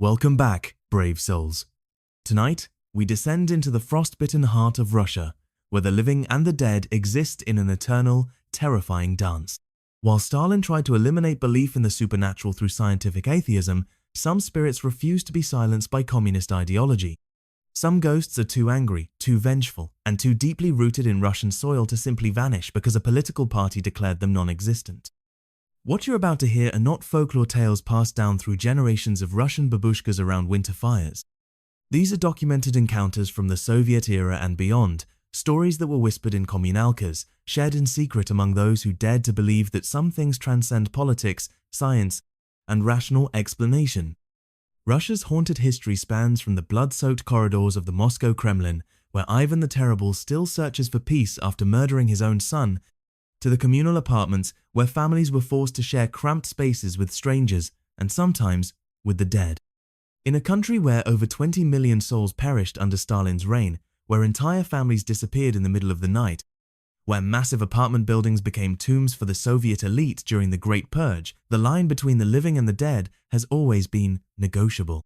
Welcome back, brave souls. Tonight, we descend into the frost-bitten heart of Russia, where the living and the dead exist in an eternal, terrifying dance. While Stalin tried to eliminate belief in the supernatural through scientific atheism, some spirits refused to be silenced by communist ideology. Some ghosts are too angry, too vengeful, and too deeply rooted in Russian soil to simply vanish because a political party declared them non-existent. What you're about to hear are not folklore tales passed down through generations of Russian babushkas around winter fires. These are documented encounters from the Soviet era and beyond, stories that were whispered in communalkas, shared in secret among those who dared to believe that some things transcend politics, science, and rational explanation. Russia's haunted history spans from the blood-soaked corridors of the Moscow Kremlin, where Ivan the Terrible still searches for peace after murdering his own son, to the communal apartments where families were forced to share cramped spaces with strangers and sometimes with the dead. In a country where over 20 million souls perished under Stalin's reign, where entire families disappeared in the middle of the night, where massive apartment buildings became tombs for the Soviet elite during the Great Purge, the line between the living and the dead has always been negotiable.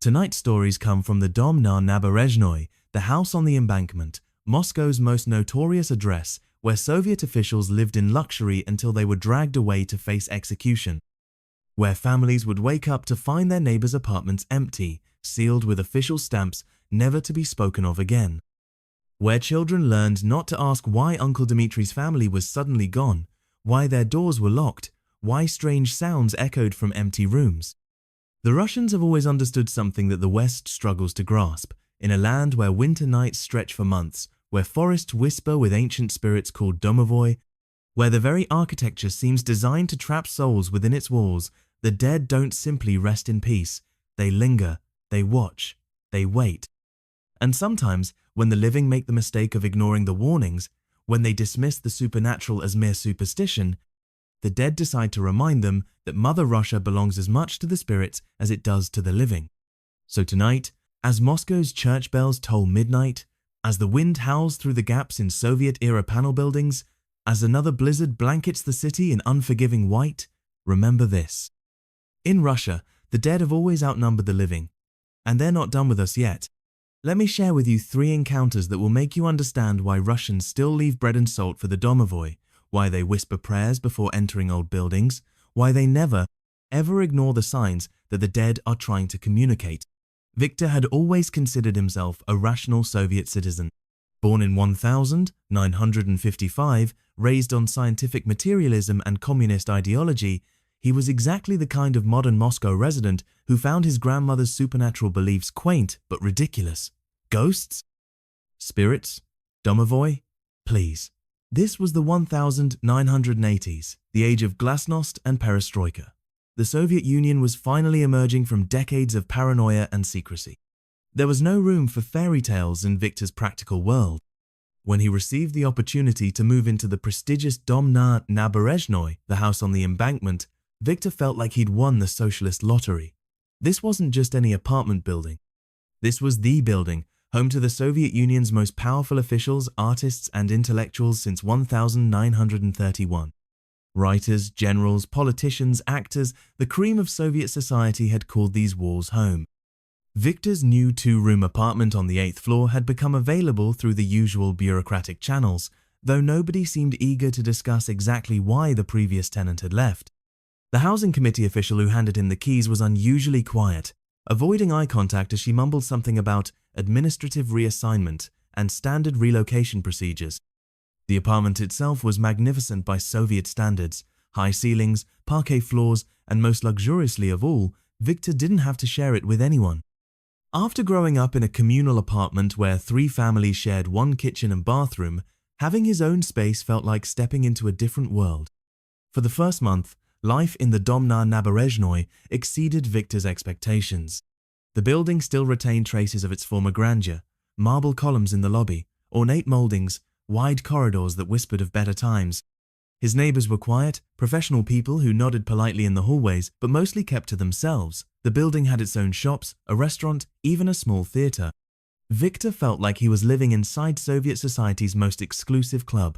Tonight's stories come from the Dom na Naberezhnoi, the house on the embankment, Moscow's most notorious address, where Soviet officials lived in luxury until they were dragged away to face execution, where families would wake up to find their neighbors' apartments empty, sealed with official stamps, never to be spoken of again, where children learned not to ask why Uncle Dmitri's family was suddenly gone, why their doors were locked, why strange sounds echoed from empty rooms. The Russians have always understood something that the West struggles to grasp. In a land where winter nights stretch for months, where forests whisper with ancient spirits called domovoi, where the very architecture seems designed to trap souls within its walls, the dead don't simply rest in peace. They linger, they watch, they wait. And sometimes, when the living make the mistake of ignoring the warnings, when they dismiss the supernatural as mere superstition, the dead decide to remind them that Mother Russia belongs as much to the spirits as it does to the living. So tonight, as Moscow's church bells toll midnight, as the wind howls through the gaps in Soviet-era panel buildings, as another blizzard blankets the city in unforgiving white, remember this. In Russia, the dead have always outnumbered the living, and they're not done with us yet. Let me share with you 3 encounters that will make you understand why Russians still leave bread and salt for the domovoi, why they whisper prayers before entering old buildings, why they never, ever ignore the signs that the dead are trying to communicate. Victor had always considered himself a rational Soviet citizen. Born in 1955, raised on scientific materialism and communist ideology, he was exactly the kind of modern Moscow resident who found his grandmother's supernatural beliefs quaint but ridiculous. Ghosts? Spirits? Domovoi? Please. This was the 1980s, the age of glasnost and perestroika. The Soviet Union was finally emerging from decades of paranoia and secrecy. There was no room for fairy tales in Victor's practical world. When he received the opportunity to move into the prestigious Dom na Naberezhnoi, the house on the embankment, Victor felt like he'd won the socialist lottery. This wasn't just any apartment building. This was the building, home to the Soviet Union's most powerful officials, artists, and intellectuals since 1931. Writers, generals, politicians, actors, the cream of Soviet society had called these walls home. Victor's new 2-room apartment on the 8th floor had become available through the usual bureaucratic channels, though nobody seemed eager to discuss exactly why the previous tenant had left. The housing committee official who handed him the keys was unusually quiet, avoiding eye contact as she mumbled something about administrative reassignment and standard relocation procedures. The apartment itself was magnificent by Soviet standards, high ceilings, parquet floors, and most luxuriously of all, Victor didn't have to share it with anyone. After growing up in a communal apartment where 3 families shared one kitchen and bathroom, having his own space felt like stepping into a different world. For the first month, life in the Dom na Naberezhnoi exceeded Victor's expectations. The building still retained traces of its former grandeur, marble columns in the lobby, ornate moldings, wide corridors that whispered of better times. His neighbors were quiet, professional people who nodded politely in the hallways but mostly kept to themselves. The building had its own shops, a restaurant, even a small theater. Victor felt like he was living inside Soviet society's most exclusive club.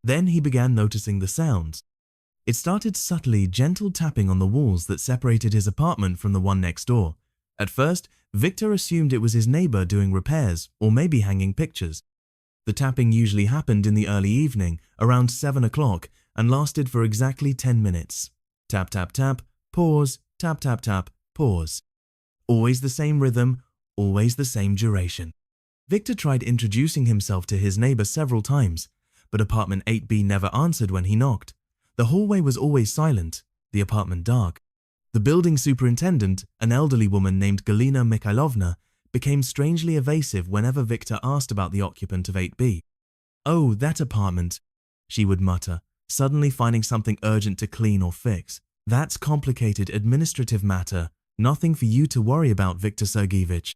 Then he began noticing the sounds. It started subtly, gentle tapping on the walls that separated his apartment from the one next door, At first, Victor assumed it was his neighbor doing repairs or maybe hanging pictures. The tapping usually happened in the early evening, around 7 o'clock, and lasted for exactly 10 minutes. Tap, tap, tap, pause, tap, tap, tap, pause. Always the same rhythm, always the same duration. Victor tried introducing himself to his neighbor several times, but apartment 8B never answered when he knocked. The hallway was always silent, the apartment dark. The building superintendent, an elderly woman named Galina Mikhailovna, became strangely evasive whenever Victor asked about the occupant of 8B. "Oh, that apartment," she would mutter, suddenly finding something urgent to clean or fix. "That's complicated administrative matter, nothing for you to worry about, Victor Sergeyevich."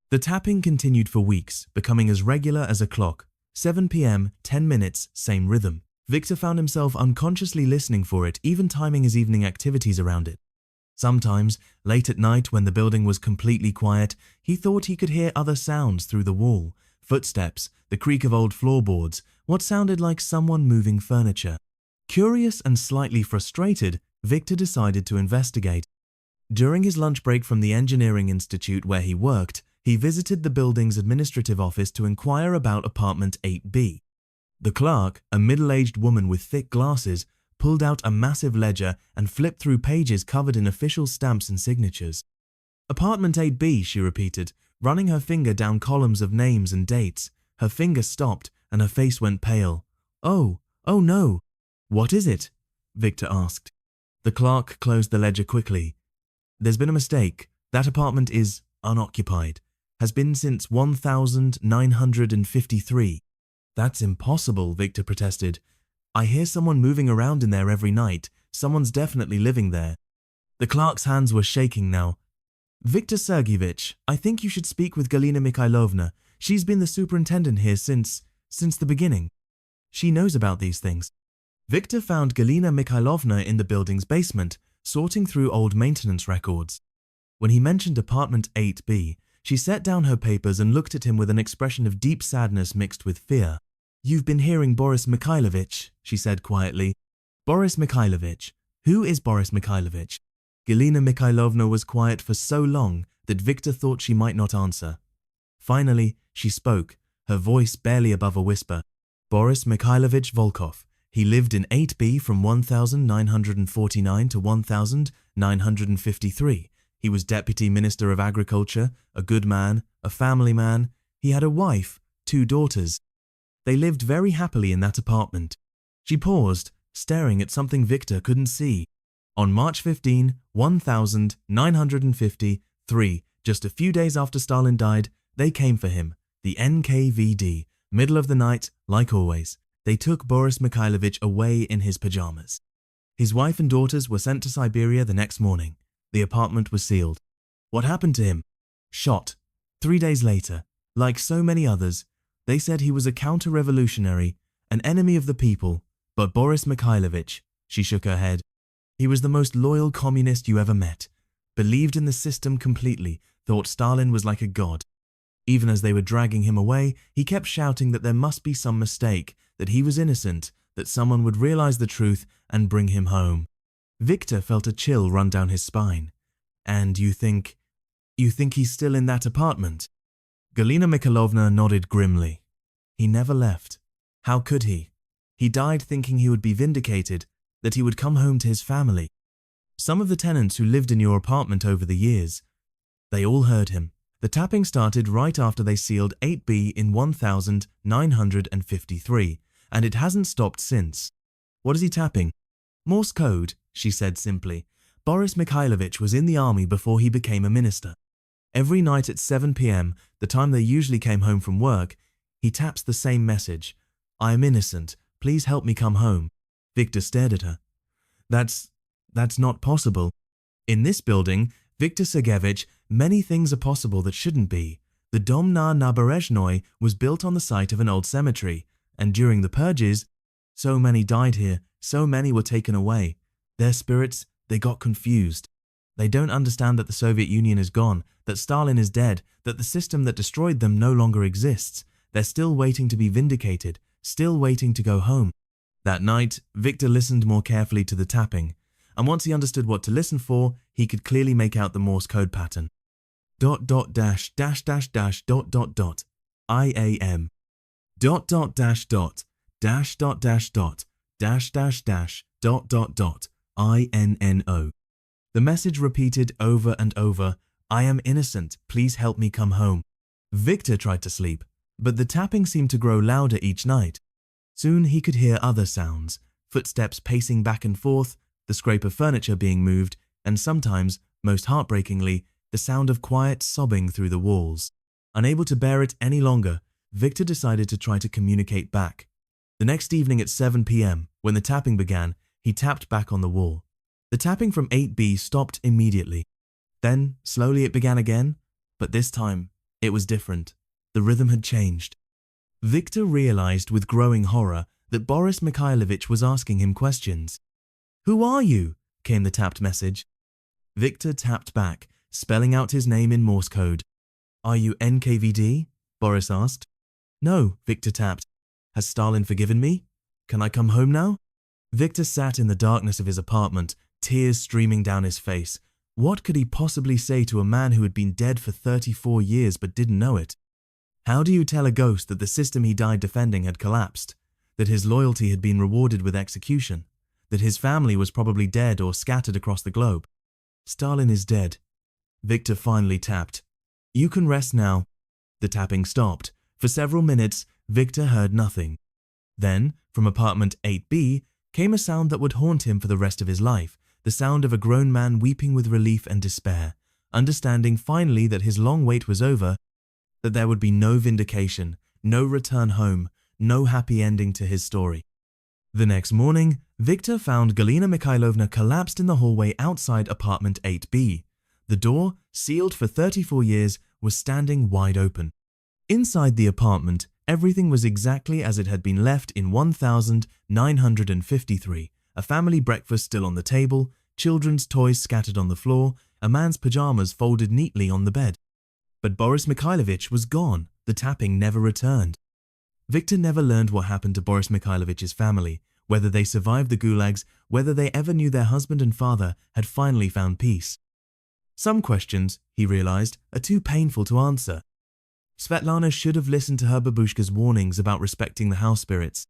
The tapping continued for weeks, becoming as regular as a clock. 7 p.m., 10 minutes, same rhythm. Victor found himself unconsciously listening for it, even timing his evening activities around it. Sometimes, late at night when the building was completely quiet, he thought he could hear other sounds through the wall, footsteps, the creak of old floorboards, what sounded like someone moving furniture. Curious and slightly frustrated, Victor decided to investigate. During his lunch break from the engineering institute where he worked, he visited the building's administrative office to inquire about apartment 8B. The clerk, a middle-aged woman with thick glasses, pulled out a massive ledger and flipped through pages covered in official stamps and signatures. "Apartment 8B, she repeated, running her finger down columns of names and dates. Her finger stopped and her face went pale. "Oh no. What is it?" Victor asked. The clerk closed the ledger quickly. "There's been a mistake. That apartment is unoccupied. Has been since 1953. "That's impossible," Victor protested. "I hear someone moving around in there every night. Someone's definitely living there." The clerk's hands were shaking now. "Victor Sergeyevich, I think you should speak with Galina Mikhailovna. She's been the superintendent here since the beginning. She knows about these things." Victor found Galina Mikhailovna in the building's basement, sorting through old maintenance records. When he mentioned apartment 8B, she set down her papers and looked at him with an expression of deep sadness mixed with fear. "You've been hearing Boris Mikhailovich," she said quietly. "Boris Mikhailovich. Who is Boris Mikhailovich?" Galina Mikhailovna was quiet for so long that Victor thought she might not answer. Finally, she spoke, her voice barely above a whisper. "Boris Mikhailovich Volkov. He lived in 8B from 1949 to 1953. He was Deputy Minister of Agriculture, a good man, a family man. He had a wife, 2 daughters. They lived very happily in that apartment." She paused, staring at something Victor couldn't see. On March 15, 1953, just a few days after Stalin died, they came for him, the NKVD, middle of the night, like always. They took Boris Mikhailovich away in his pajamas. His wife and daughters were sent to Siberia the next morning. The apartment was sealed. What happened to him? Shot. 3 days later, like so many others, they said he was a counter-revolutionary, an enemy of the people, but Boris Mikhailovich, she shook her head. He was the most loyal communist you ever met, believed in the system completely, thought Stalin was like a god. Even as they were dragging him away, he kept shouting that there must be some mistake, that he was innocent, that someone would realize the truth and bring him home. Victor felt a chill run down his spine. "And you think he's still in that apartment?" Galina Mikhailovna nodded grimly. "He never left. How could he? He died thinking he would be vindicated, that he would come home to his family. Some of the tenants who lived in your apartment over the years, they all heard him. The tapping started right after they sealed 8B in 1953, and it hasn't stopped since." "What is he tapping?" "Morse code," she said simply. "Boris Mikhailovich was in the army before he became a minister. Every night at 7 p.m., the time they usually came home from work, he taps the same message. 'I am innocent. Please help me come home.'" Victor stared at her. That's not possible. In this building, Victor Sergeyevich, many things are possible that shouldn't be. The Dom na Naberezhnoi was built on the site of an old cemetery, and during the purges, so many died here, so many were taken away. Their spirits, they got confused. They don't understand that the Soviet Union is gone, that Stalin is dead, that the system that destroyed them no longer exists. They're still waiting to be vindicated, still waiting to go home. That night, Victor listened more carefully to the tapping, and once he understood what to listen for, he could clearly make out the Morse code pattern. dot dot dash dash dash dash dot dot dot IAM dot dot dash dot dash dot dash dot dash dash dash dot dot dot INNO. The message repeated over and over, "I am innocent, please help me come home." Victor tried to sleep, but the tapping seemed to grow louder each night. Soon he could hear other sounds, footsteps pacing back and forth, the scrape of furniture being moved, and sometimes, most heartbreakingly, the sound of quiet sobbing through the walls. Unable to bear it any longer, Victor decided to try to communicate back. The next evening at 7 p.m., when the tapping began, he tapped back on the wall. The tapping from 8B stopped immediately. Then, slowly it began again, but this time, it was different. The rhythm had changed. Victor realized with growing horror that Boris Mikhailovich was asking him questions. "Who are you?" came the tapped message. Victor tapped back, spelling out his name in Morse code. "Are you NKVD?" Boris asked. "No," Victor tapped. "Has Stalin forgiven me? Can I come home now?" Victor sat in the darkness of his apartment, tears streaming down his face. What could he possibly say to a man who had been dead for 34 years but didn't know it? How do you tell a ghost that the system he died defending had collapsed, that his loyalty had been rewarded with execution, that his family was probably dead or scattered across the globe? "Stalin is dead." Victor finally tapped. "You can rest now." The tapping stopped. For several minutes, Victor heard nothing. Then, from apartment 8B, came a sound that would haunt him for the rest of his life, the sound of a grown man weeping with relief and despair, understanding finally that his long wait was over, that there would be no vindication, no return home, no happy ending to his story. The next morning, Victor found Galina Mikhailovna collapsed in the hallway outside apartment 8B. The door, sealed for 34 years, was standing wide open. Inside the apartment, everything was exactly as it had been left in 1953. A family breakfast still on the table, children's toys scattered on the floor, a man's pajamas folded neatly on the bed. But Boris Mikhailovich was gone. The tapping never returned. Victor never learned what happened to Boris Mikhailovich's family, whether they survived the gulags, whether they ever knew their husband and father had finally found peace. Some questions, he realized, are too painful to answer. Svetlana should have listened to her babushka's warnings about respecting the house spirits.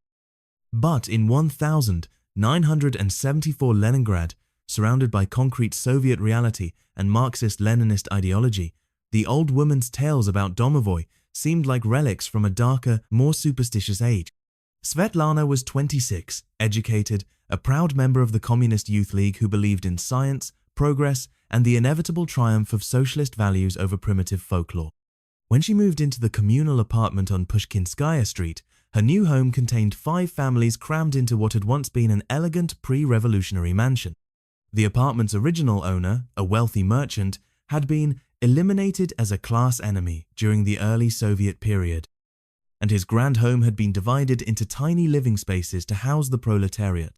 But in 1974 Leningrad, surrounded by concrete Soviet reality and Marxist-Leninist ideology, the old woman's tales about Domovoy seemed like relics from a darker, more superstitious age. Svetlana was 26, educated, a proud member of the Communist Youth League who believed in science, progress, and the inevitable triumph of socialist values over primitive folklore. When she moved into the communal apartment on Pushkinskaya Street, her new home contained 5 families crammed into what had once been an elegant pre-revolutionary mansion. The apartment's original owner, a wealthy merchant, had been eliminated as a class enemy during the early Soviet period, and his grand home had been divided into tiny living spaces to house the proletariat.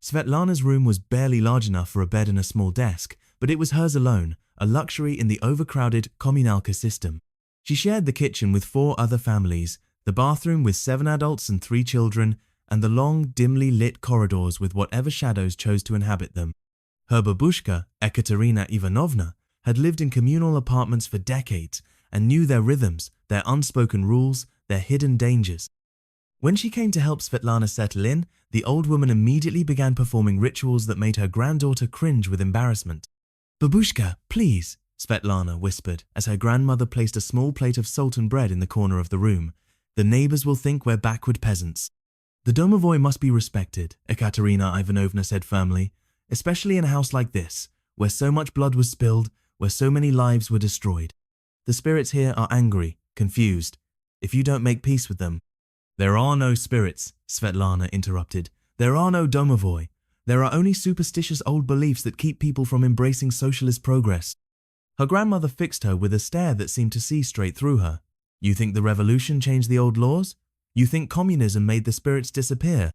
Svetlana's room was barely large enough for a bed and a small desk, but it was hers alone, a luxury in the overcrowded Kommunalka system. She shared the kitchen with 4 other families, the bathroom with 7 adults and 3 children, and the long, dimly lit corridors with whatever shadows chose to inhabit them. Her babushka, Ekaterina Ivanovna, had lived in communal apartments for decades and knew their rhythms, their unspoken rules, their hidden dangers. When she came to help Svetlana settle in, the old woman immediately began performing rituals that made her granddaughter cringe with embarrassment. "Babushka, please," Svetlana whispered as her grandmother placed a small plate of salt and bread in the corner of the room. "The neighbors will think we're backward peasants." "The domovoi must be respected," Ekaterina Ivanovna said firmly, "especially in a house like this, where so much blood was spilled, where so many lives were destroyed. The spirits here are angry, confused. If you don't make peace with them—" "There are no spirits," Svetlana interrupted. "There are no domovoi. There are only superstitious old beliefs that keep people from embracing socialist progress." Her grandmother fixed her with a stare that seemed to see straight through her. "You think the revolution changed the old laws? You think communism made the spirits disappear?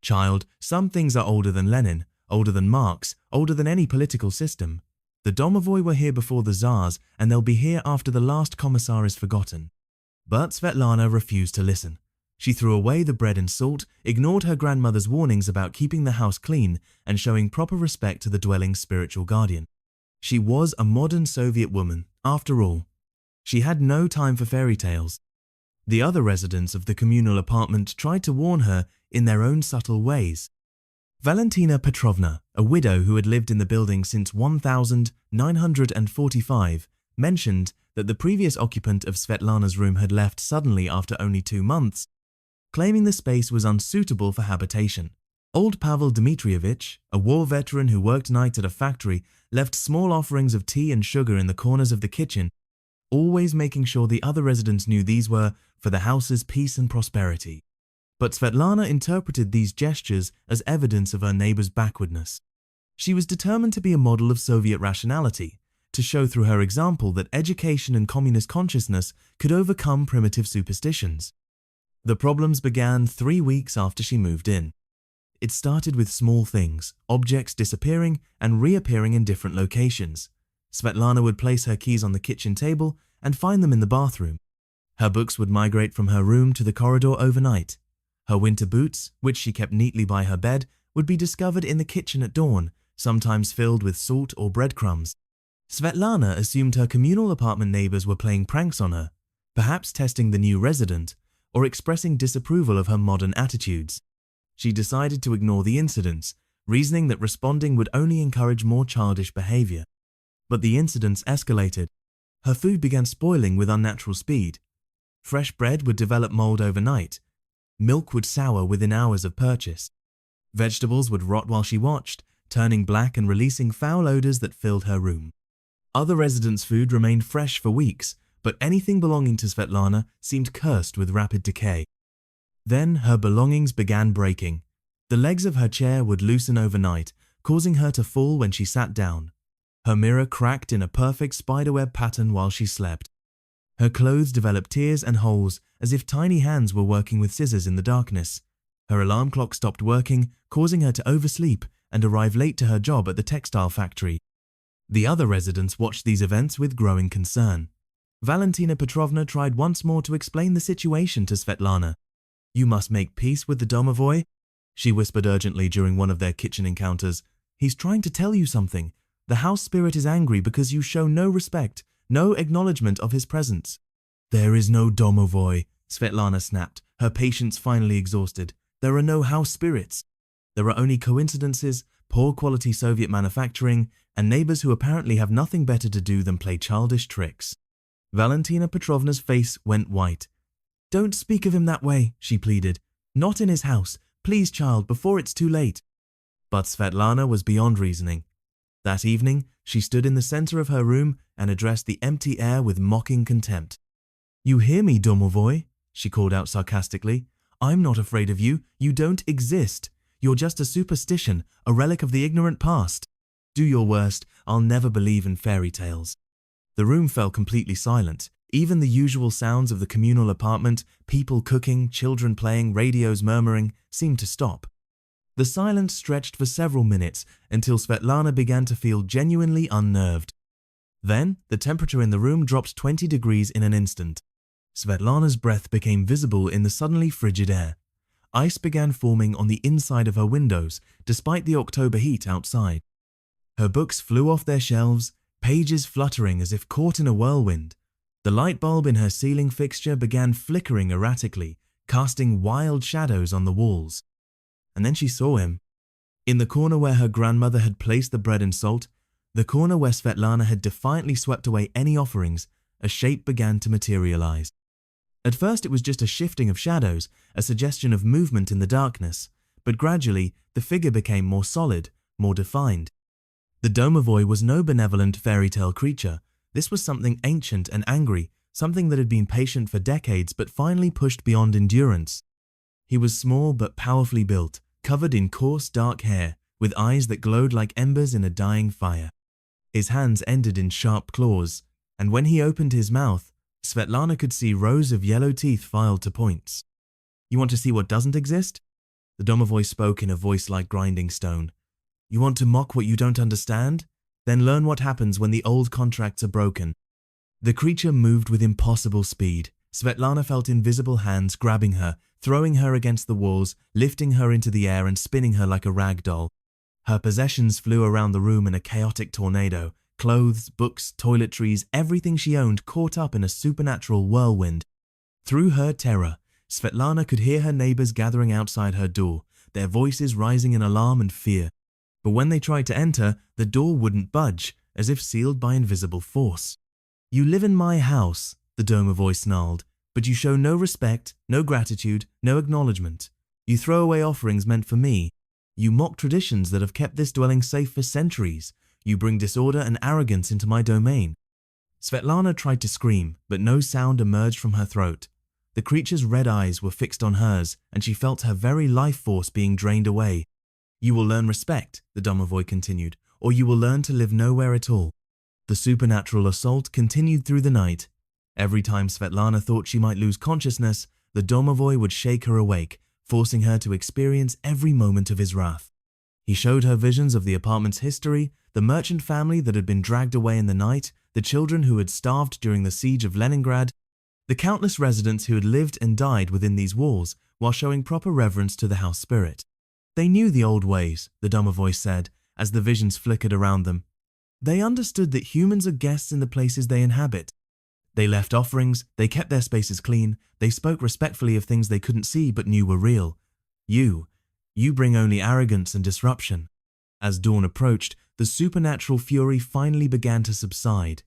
Child, some things are older than Lenin, older than Marx, older than any political system. The domovoi were here before the Tsars, and they'll be here after the last commissar is forgotten." But Svetlana refused to listen. She threw away the bread and salt, ignored her grandmother's warnings about keeping the house clean and showing proper respect to the dwelling's spiritual guardian. She was a modern Soviet woman, after all. She had no time for fairy tales. The other residents of the communal apartment tried to warn her in their own subtle ways. Valentina Petrovna, a widow who had lived in the building since 1945, mentioned that the previous occupant of Svetlana's room had left suddenly after only 2 months, claiming the space was unsuitable for habitation. Old Pavel Dmitrievich, a war veteran who worked nights at a factory, left small offerings of tea and sugar in the corners of the kitchen, always making sure the other residents knew these were for the house's peace and prosperity. But Svetlana interpreted these gestures as evidence of her neighbor's backwardness. She was determined to be a model of Soviet rationality, to show through her example that education and communist consciousness could overcome primitive superstitions. The problems began 3 weeks after she moved in. It started with small things, objects disappearing and reappearing in different locations. Svetlana would place her keys on the kitchen table and find them in the bathroom. Her books would migrate from her room to the corridor overnight. Her winter boots, which she kept neatly by her bed, would be discovered in the kitchen at dawn, sometimes filled with salt or breadcrumbs. Svetlana assumed her communal apartment neighbors were playing pranks on her, perhaps testing the new resident or expressing disapproval of her modern attitudes. She decided to ignore the incidents, reasoning that responding would only encourage more childish behavior. But the incidents escalated. Her food began spoiling with unnatural speed. Fresh bread would develop mold overnight. Milk would sour within hours of purchase. Vegetables would rot while she watched, turning black and releasing foul odors that filled her room. Other residents' food remained fresh for weeks, but anything belonging to Svetlana seemed cursed with rapid decay. Then her belongings began breaking. The legs of her chair would loosen overnight, causing her to fall when she sat down. Her mirror cracked in a perfect spiderweb pattern while she slept. Her clothes developed tears and holes as if tiny hands were working with scissors in the darkness. Her alarm clock stopped working, causing her to oversleep and arrive late to her job at the textile factory. The other residents watched these events with growing concern. Valentina Petrovna tried once more to explain the situation to Svetlana. "You must make peace with the domovoi," she whispered urgently during one of their kitchen encounters. "He's trying to tell you something. The house spirit is angry because you show no respect, no acknowledgement of his presence." "There is no domovoi," Svetlana snapped, her patience finally exhausted. "There are no house spirits. There are only coincidences, poor quality Soviet manufacturing, and neighbors who apparently have nothing better to do than play childish tricks." Valentina Petrovna's face went white. "Don't speak of him that way," she pleaded. "Not in his house. Please, child, before it's too late." But Svetlana was beyond reasoning. That evening, she stood in the center of her room and addressed the empty air with mocking contempt. "You hear me, domovoi?" she called out sarcastically. "I'm not afraid of you. You don't exist. You're just a superstition, a relic of the ignorant past. Do your worst. I'll never believe in fairy tales." The room fell completely silent. Even the usual sounds of the communal apartment, people cooking, children playing, radios murmuring, seemed to stop. The silence stretched for several minutes until Svetlana began to feel genuinely unnerved. Then, the temperature in the room dropped 20 degrees in an instant. Svetlana's breath became visible in the suddenly frigid air. Ice began forming on the inside of her windows, despite the October heat outside. Her books flew off their shelves, pages fluttering as if caught in a whirlwind. The light bulb in her ceiling fixture began flickering erratically, casting wild shadows on the walls. And then she saw him. In the corner where her grandmother had placed the bread and salt, the corner where Svetlana had defiantly swept away any offerings, a shape began to materialize. At first it was just a shifting of shadows, a suggestion of movement in the darkness, but gradually the figure became more solid, more defined. The domovoi was no benevolent fairy tale creature. This was something ancient and angry, something that had been patient for decades but finally pushed beyond endurance. He was small but powerfully built, covered in coarse dark hair, with eyes that glowed like embers in a dying fire. His hands ended in sharp claws, and when he opened his mouth, Svetlana could see rows of yellow teeth filed to points. "You want to see what doesn't exist?" The domovoi spoke in a voice like grinding stone. "You want to mock what you don't understand? Then learn what happens when the old contracts are broken." The creature moved with impossible speed. Svetlana felt invisible hands grabbing her, throwing her against the walls, lifting her into the air and spinning her like a rag doll. Her possessions flew around the room in a chaotic tornado, Clothes, books, toiletries, everything she owned caught up in a supernatural whirlwind. Through her terror, Svetlana could hear her neighbors gathering outside her door, their voices rising in alarm and fear. But when they tried to enter, the door wouldn't budge, as if sealed by invisible force. "You live in my house," the domovoi snarled, "but you show no respect, no gratitude, no acknowledgement. You throw away offerings meant for me. You mock traditions that have kept this dwelling safe for centuries. You bring disorder and arrogance into my domain." Svetlana tried to scream, but no sound emerged from her throat. The creature's red eyes were fixed on hers, and she felt her very life force being drained away. "You will learn respect," the domovoi continued, "or you will learn to live nowhere at all." The supernatural assault continued through the night. Every time Svetlana thought she might lose consciousness, the domovoi would shake her awake, forcing her to experience every moment of his wrath. He showed her visions of the apartment's history, the merchant family that had been dragged away in the night, the children who had starved during the siege of Leningrad, the countless residents who had lived and died within these walls, while showing proper reverence to the house spirit. They knew the old ways, the domovoi said, as the visions flickered around them. They understood that humans are guests in the places they inhabit. They left offerings, they kept their spaces clean, they spoke respectfully of things they couldn't see but knew were real. You bring only arrogance and disruption. As dawn approached, the supernatural fury finally began to subside.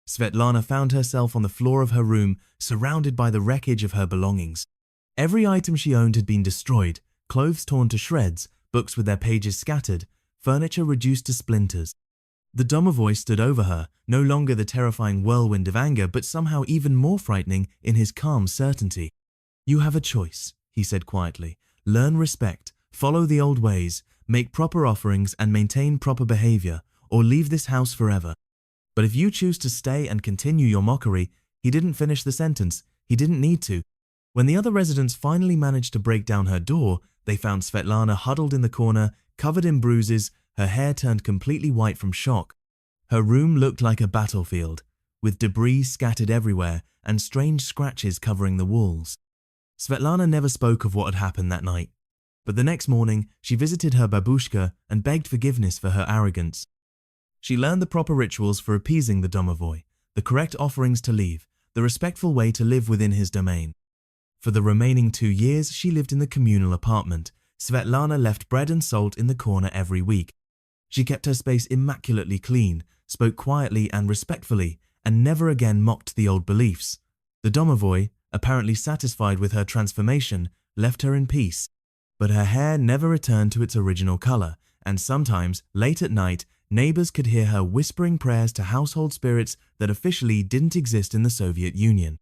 Svetlana found herself on the floor of her room, surrounded by the wreckage of her belongings. Every item she owned had been destroyed, clothes torn to shreds, books with their pages scattered, furniture reduced to splinters. The domovoi stood over her, no longer the terrifying whirlwind of anger, but somehow even more frightening in his calm certainty. "You have a choice," he said quietly. "Learn respect, follow the old ways, make proper offerings and maintain proper behavior, or leave this house forever. But if you choose to stay and continue your mockery," he didn't finish the sentence, he didn't need to. When the other residents finally managed to break down her door, they found Svetlana huddled in the corner, covered in bruises, her hair turned completely white from shock. Her room looked like a battlefield, with debris scattered everywhere and strange scratches covering the walls. Svetlana never spoke of what had happened that night, but the next morning she visited her babushka and begged forgiveness for her arrogance. She learned the proper rituals for appeasing the domovoi, the correct offerings to leave, the respectful way to live within his domain. For the remaining 2 years she lived in the communal apartment. Svetlana left bread and salt in the corner every week. She kept her space immaculately clean, spoke quietly and respectfully, and never again mocked the old beliefs. The domovoi, apparently satisfied with her transformation, left her in peace. But her hair never returned to its original color, and sometimes, late at night, neighbors could hear her whispering prayers to household spirits that officially didn't exist in the Soviet Union.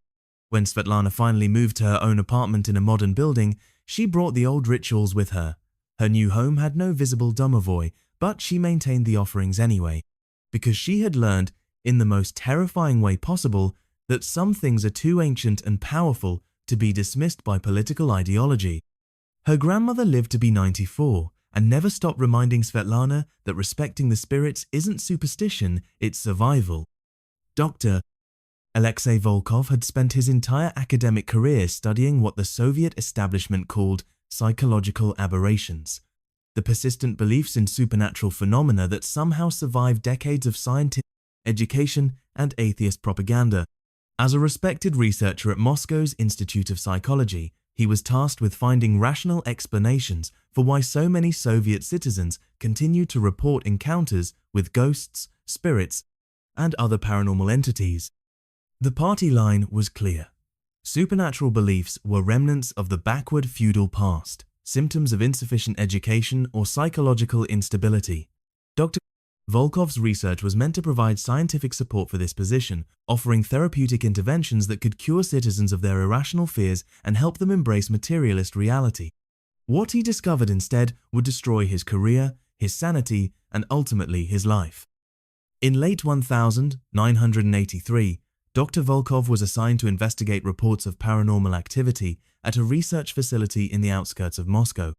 When Svetlana finally moved to her own apartment in a modern building, she brought the old rituals with her. Her new home had no visible domovoi, but she maintained the offerings anyway, because she had learned, in the most terrifying way possible, that some things are too ancient and powerful to be dismissed by political ideology. Her grandmother lived to be 94 and never stopped reminding Svetlana that respecting the spirits isn't superstition, it's survival. Dr. Alexei Volkov had spent his entire academic career studying what the Soviet establishment called psychological aberrations, the persistent beliefs in supernatural phenomena that somehow survived decades of scientific education and atheist propaganda. As a respected researcher at Moscow's Institute of Psychology, he was tasked with finding rational explanations for why so many Soviet citizens continued to report encounters with ghosts, spirits, and other paranormal entities. The party line was clear. Supernatural beliefs were remnants of the backward feudal past, symptoms of insufficient education or psychological instability. Dr. Volkov's research was meant to provide scientific support for this position, offering therapeutic interventions that could cure citizens of their irrational fears and help them embrace materialist reality. What he discovered instead would destroy his career, his sanity, and ultimately his life. In late 1983, Dr. Volkov was assigned to investigate reports of paranormal activity at a research facility in the outskirts of Moscow.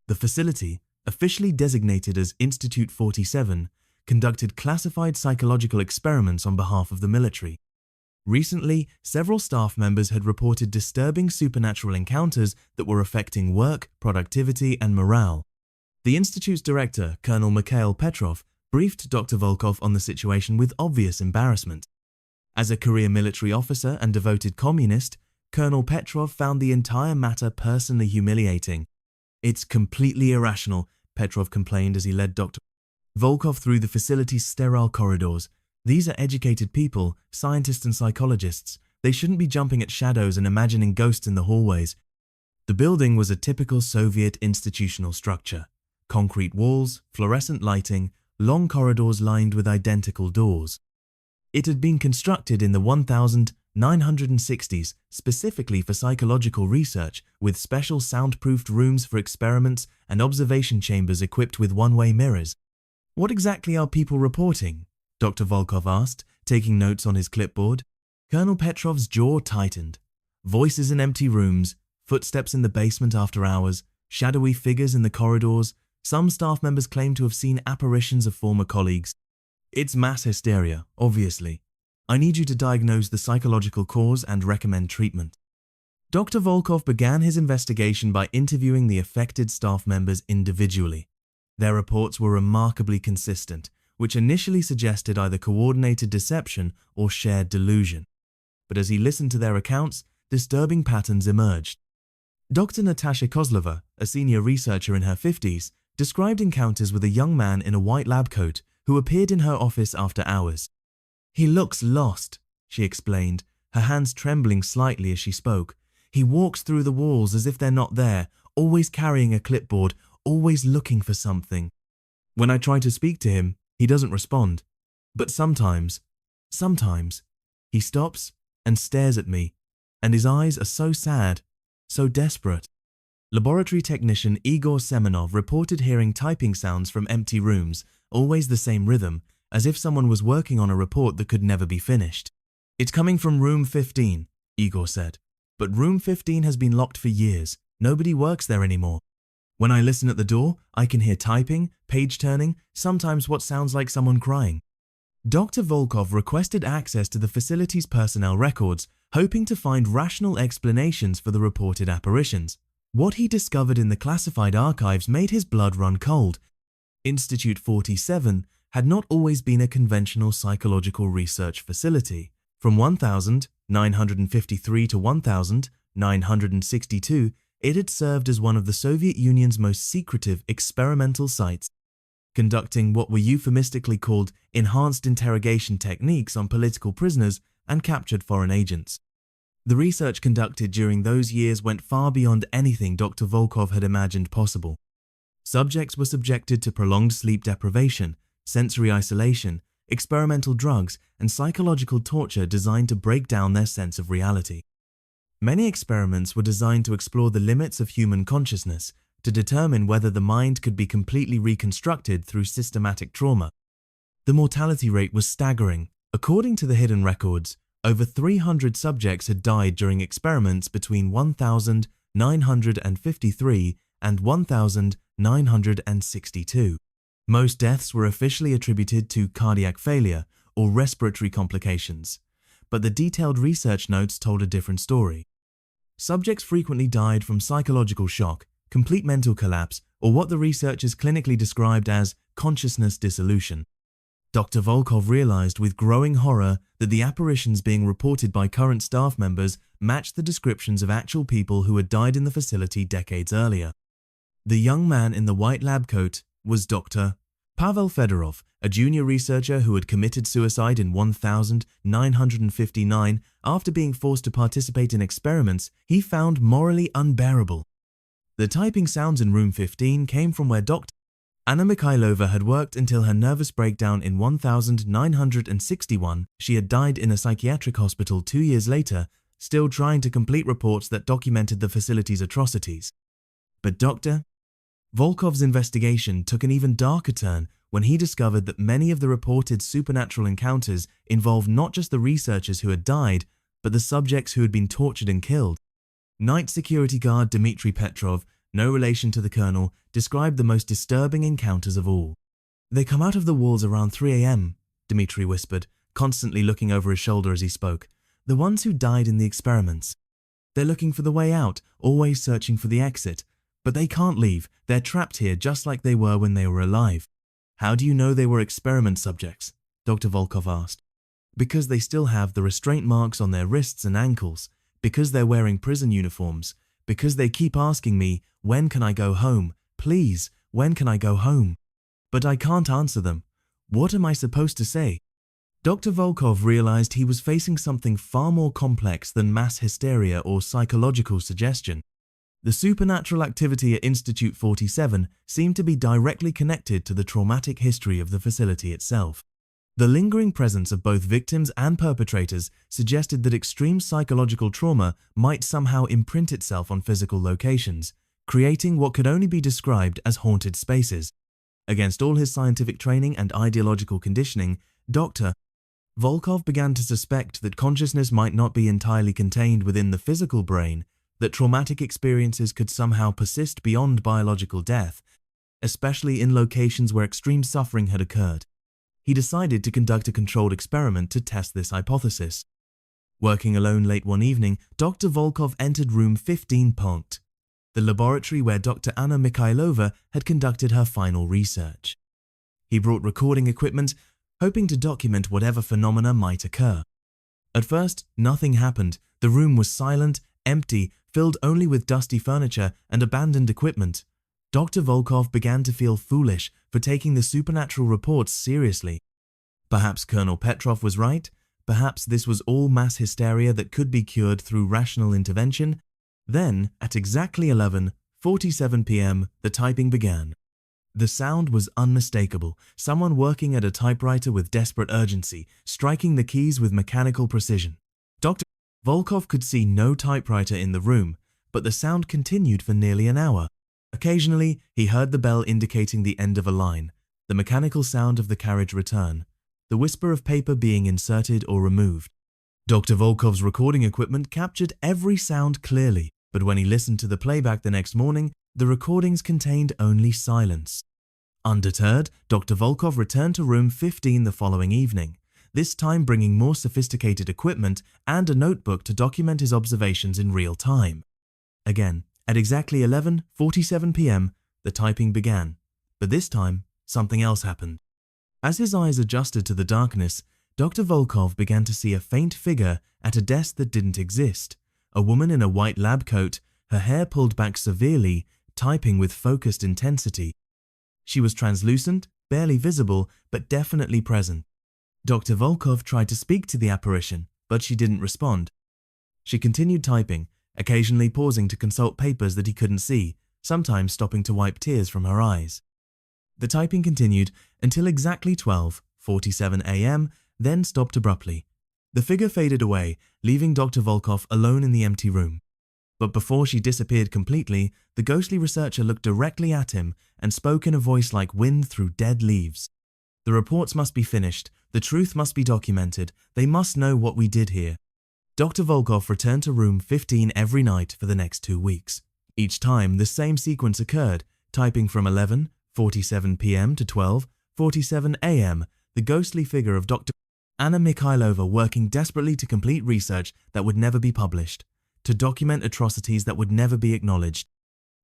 The facility, officially designated as Institute 47, conducted classified psychological experiments on behalf of the military. Recently, several staff members had reported disturbing supernatural encounters that were affecting work, productivity, and morale. The Institute's director, Colonel Mikhail Petrov, briefed Dr. Volkov on the situation with obvious embarrassment. As a career military officer and devoted communist, Colonel Petrov found the entire matter personally humiliating. "It's completely irrational," Petrov complained as he led Dr. Volkov through the facility's sterile corridors. "These are educated people, scientists and psychologists. They shouldn't be jumping at shadows and imagining ghosts in the hallways." The building was a typical Soviet institutional structure. Concrete walls, fluorescent lighting, long corridors lined with identical doors. It had been constructed in the 1960s specifically for psychological research, with special soundproofed rooms for experiments and observation chambers equipped with one-way mirrors. "What exactly are people reporting?" Dr. Volkov asked, taking notes on his clipboard. Colonel Petrov's jaw tightened. Voices in empty rooms, footsteps in the basement after hours, shadowy figures in the corridors. Some staff members claimed to have seen apparitions of former colleagues. "It's mass hysteria, obviously. I need you to diagnose the psychological cause and recommend treatment." Dr. Volkov began his investigation by interviewing the affected staff members individually. Their reports were remarkably consistent, which initially suggested either coordinated deception or shared delusion. But as he listened to their accounts, disturbing patterns emerged. Dr. Natasha Kozlova, a senior researcher in her 50s, described encounters with a young man in a white lab coat who appeared in her office after hours. "He looks lost," she explained, her hands trembling slightly as she spoke. "He walks through the walls as if they're not there, always carrying a clipboard, always looking for something. When I try to speak to him, he doesn't respond. But sometimes, he stops and stares at me, and his eyes are so sad, so desperate." Laboratory technician Igor Semenov reported hearing typing sounds from empty rooms, always the same rhythm, as if someone was working on a report that could never be finished. "It's coming from room 15, Igor said. "But room 15 has been locked for years. Nobody works there anymore. When I listen at the door, I can hear typing, page turning, sometimes what sounds like someone crying." Dr. Volkov requested access to the facility's personnel records, hoping to find rational explanations for the reported apparitions. What he discovered in the classified archives made his blood run cold. Institute 47 had not always been a conventional psychological research facility. From 1953 to 1962, it had served as one of the Soviet Union's most secretive experimental sites, conducting what were euphemistically called enhanced interrogation techniques on political prisoners and captured foreign agents. The research conducted during those years went far beyond anything Dr. Volkov had imagined possible. Subjects were subjected to prolonged sleep deprivation, sensory isolation, experimental drugs, and psychological torture designed to break down their sense of reality. Many experiments were designed to explore the limits of human consciousness, to determine whether the mind could be completely reconstructed through systematic trauma. The mortality rate was staggering. According to the hidden records, over 300 subjects had died during experiments between 1953 and 1962. Most deaths were officially attributed to cardiac failure or respiratory complications, but the detailed research notes told a different story. Subjects frequently died from psychological shock, complete mental collapse, or what the researchers clinically described as consciousness dissolution. Dr. Volkov realized with growing horror that the apparitions being reported by current staff members matched the descriptions of actual people who had died in the facility decades earlier. The young man in the white lab coat was Dr. Pavel Fedorov, a junior researcher who had committed suicide in 1959 after being forced to participate in experiments he found morally unbearable. The typing sounds in room 15 came from where Dr. Anna Mikhailova had worked until her nervous breakdown in 1961. She had died in a psychiatric hospital 2 years later, still trying to complete reports that documented the facility's atrocities. But Dr. Volkov's investigation took an even darker turn when he discovered that many of the reported supernatural encounters involved not just the researchers who had died, but the subjects who had been tortured and killed. Night security guard Dmitry Petrov, no relation to the colonel, described the most disturbing encounters of all. "They come out of the walls around 3 a.m., Dmitry whispered, constantly looking over his shoulder as he spoke. "The ones who died in the experiments. They're looking for the way out, always searching for the exit. But they can't leave. They're trapped here just like they were when they were alive. How do you know they were experiment subjects? Dr. Volkov asked. Because they still have the restraint marks on their wrists and ankles, because they're wearing prison uniforms, because they keep asking me, when can I go home? Please, when can I go home? But I can't answer them. What am I supposed to say? Dr. Volkov realized he was facing something far more complex than mass hysteria or psychological suggestion. The supernatural activity at Institute 47 seemed to be directly connected to the traumatic history of the facility itself. The lingering presence of both victims and perpetrators suggested that extreme psychological trauma might somehow imprint itself on physical locations, creating what could only be described as haunted spaces. Against all his scientific training and ideological conditioning, Dr. Volkov began to suspect that consciousness might not be entirely contained within the physical brain, that traumatic experiences could somehow persist beyond biological death, especially in locations where extreme suffering had occurred. He decided to conduct a controlled experiment to test this hypothesis. Working alone late one evening, Dr. Volkov entered room 15 Punkt, the laboratory where Dr. Anna Mikhailova had conducted her final research. He brought recording equipment, hoping to document whatever phenomena might occur. At first, nothing happened. The room was silent, empty, filled only with dusty furniture and abandoned equipment. Dr. Volkov began to feel foolish for taking the supernatural reports seriously. Perhaps Colonel Petrov was right. Perhaps this was all mass hysteria that could be cured through rational intervention. Then, at exactly 11:47 p.m., the typing began. The sound was unmistakable, someone working at a typewriter with desperate urgency, striking the keys with mechanical precision. Dr. Volkov could see no typewriter in the room, but the sound continued for nearly an hour. Occasionally, he heard the bell indicating the end of a line, the mechanical sound of the carriage return, the whisper of paper being inserted or removed. Dr. Volkov's recording equipment captured every sound clearly, but when he listened to the playback the next morning, the recordings contained only silence. Undeterred, Dr. Volkov returned to room 15 the following evening, this time bringing more sophisticated equipment and a notebook to document his observations in real time. Again, at exactly 11:47 p.m., the typing began, but this time, something else happened. As his eyes adjusted to the darkness, Dr. Volkov began to see a faint figure at a desk that didn't exist, a woman in a white lab coat, her hair pulled back severely, typing with focused intensity. She was translucent, barely visible, but definitely present. Dr. Volkov tried to speak to the apparition, but she didn't respond. She continued typing, occasionally pausing to consult papers that he couldn't see, sometimes stopping to wipe tears from her eyes. The typing continued until exactly 12:47 a.m., then stopped abruptly. The figure faded away, leaving Dr. Volkov alone in the empty room. But before she disappeared completely, the ghostly researcher looked directly at him and spoke in a voice like wind through dead leaves. The reports must be finished, the truth must be documented, they must know what we did here. Dr. Volkov returned to room 15 every night for the next 2 weeks. Each time, the same sequence occurred, typing from 11:47 p.m. to 12:47 a.m., the ghostly figure of Dr. Anna Mikhailova working desperately to complete research that would never be published, to document atrocities that would never be acknowledged.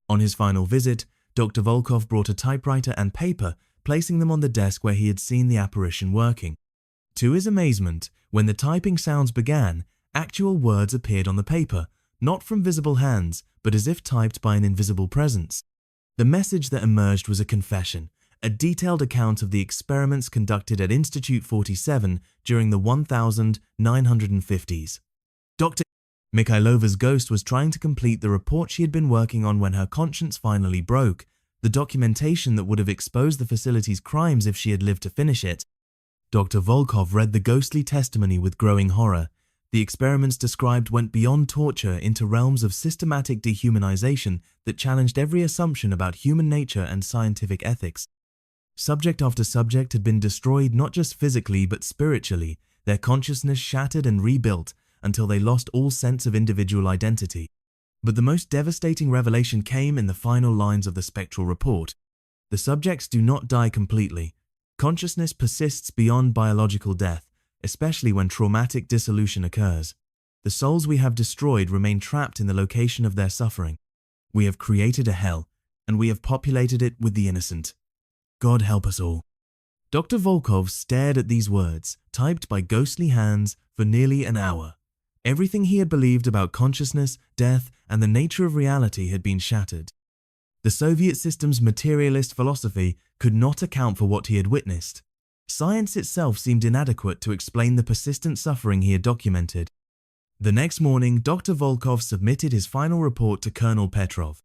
On his final visit, Dr. Volkov brought a typewriter and paper, placing them on the desk where he had seen the apparition working. To his amazement, when the typing sounds began, actual words appeared on the paper, not from visible hands, but as if typed by an invisible presence. The message that emerged was a confession, a detailed account of the experiments conducted at Institute 47 during the 1950s. Dr. Mikhailova's ghost was trying to complete the report she had been working on when her conscience finally broke, the documentation that would have exposed the facility's crimes if she had lived to finish it. Dr. Volkov read the ghostly testimony with growing horror. The experiments described went beyond torture into realms of systematic dehumanization that challenged every assumption about human nature and scientific ethics. Subject after subject had been destroyed not just physically but spiritually, their consciousness shattered and rebuilt until they lost all sense of individual identity. But the most devastating revelation came in the final lines of the spectral report. The subjects do not die completely. Consciousness persists beyond biological death, especially when traumatic dissolution occurs. The souls we have destroyed remain trapped in the location of their suffering. We have created a hell, and we have populated it with the innocent. God help us all. Dr. Volkov stared at these words, typed by ghostly hands, for nearly an hour. Everything he had believed about consciousness, death, and the nature of reality had been shattered. The Soviet system's materialist philosophy could not account for what he had witnessed. Science itself seemed inadequate to explain the persistent suffering he had documented. The next morning, Dr. Volkov submitted his final report to Colonel Petrov.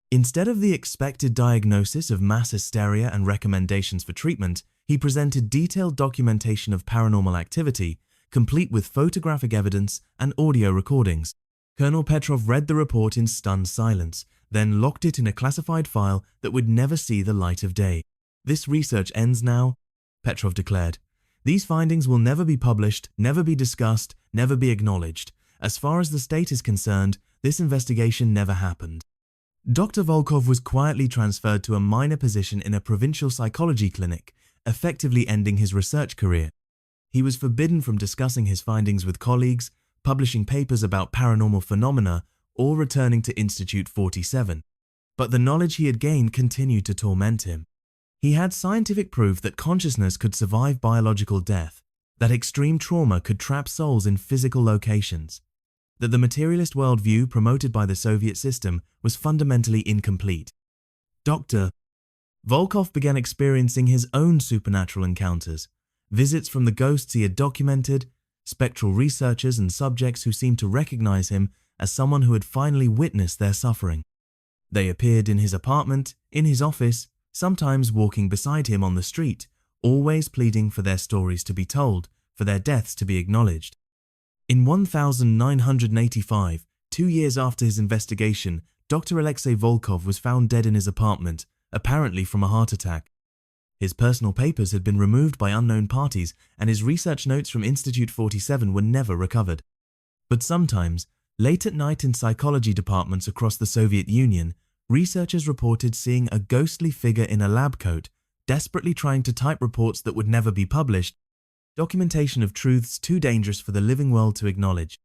Instead of the expected diagnosis of mass hysteria and recommendations for treatment, he presented detailed documentation of paranormal activity, complete with photographic evidence and audio recordings. Colonel Petrov read the report in stunned silence, then locked it in a classified file that would never see the light of day. "This research ends now," Petrov declared. "These findings will never be published, never be discussed, never be acknowledged. As far as the state is concerned, this investigation never happened." Dr. Volkov was quietly transferred to a minor position in a provincial psychology clinic, effectively ending his research career. He was forbidden from discussing his findings with colleagues, publishing papers about paranormal phenomena, or returning to Institute 47. But the knowledge he had gained continued to torment him. He had scientific proof that consciousness could survive biological death, that extreme trauma could trap souls in physical locations, that the materialist worldview promoted by the Soviet system was fundamentally incomplete. Dr. Volkov began experiencing his own supernatural encounters, visits from the ghosts he had documented, spectral researchers and subjects who seemed to recognize him as someone who had finally witnessed their suffering. They appeared in his apartment, in his office, sometimes walking beside him on the street, always pleading for their stories to be told, for their deaths to be acknowledged. In 1985, 2 years after his investigation, Dr. Alexei Volkov was found dead in his apartment, apparently from a heart attack. His personal papers had been removed by unknown parties, and his research notes from Institute 47 were never recovered. But sometimes, late at night in psychology departments across the Soviet Union, researchers reported seeing a ghostly figure in a lab coat, desperately trying to type reports that would never be published, documentation of truths too dangerous for the living world to acknowledge.